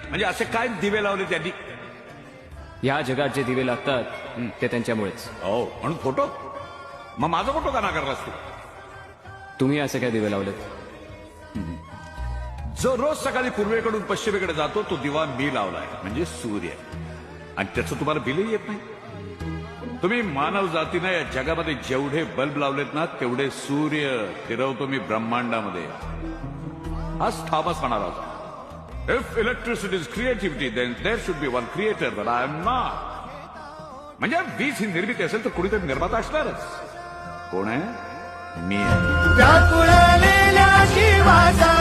म्हणजे असे काय दिवे लावले त्यांनी? या जगात जे दिवे लागतात ते त्यांच्यामुळेच. हो, म्हणून फोटो? मग माझा फोटो का नाकारलास तू? तुम्ही असे काय दिवे लावलेत? जो रोज सकाळी पूर्वेकडून पश्चिमेकडे जातो तो दिवा मी लावलाय, म्हणजे सूर्य. आणि त्याचं तुम्हाला बिलही येत नाही. तुम्ही मानव जातीनं या जगामध्ये जेवढे बल्ब लावलेत ना तेवढे सूर्य फिरवतो मी ब्रह्मांडामध्ये. आज थॉमस म्हणाला होता, if electricity is creativity then there should be one creator, but I am not. म्हणजे वीज ही निर्मिती असेल तर कुणीतरी निर्माता असणारच. कोण आहे? मी आहे. व्याकुळलेल्या जीवाचा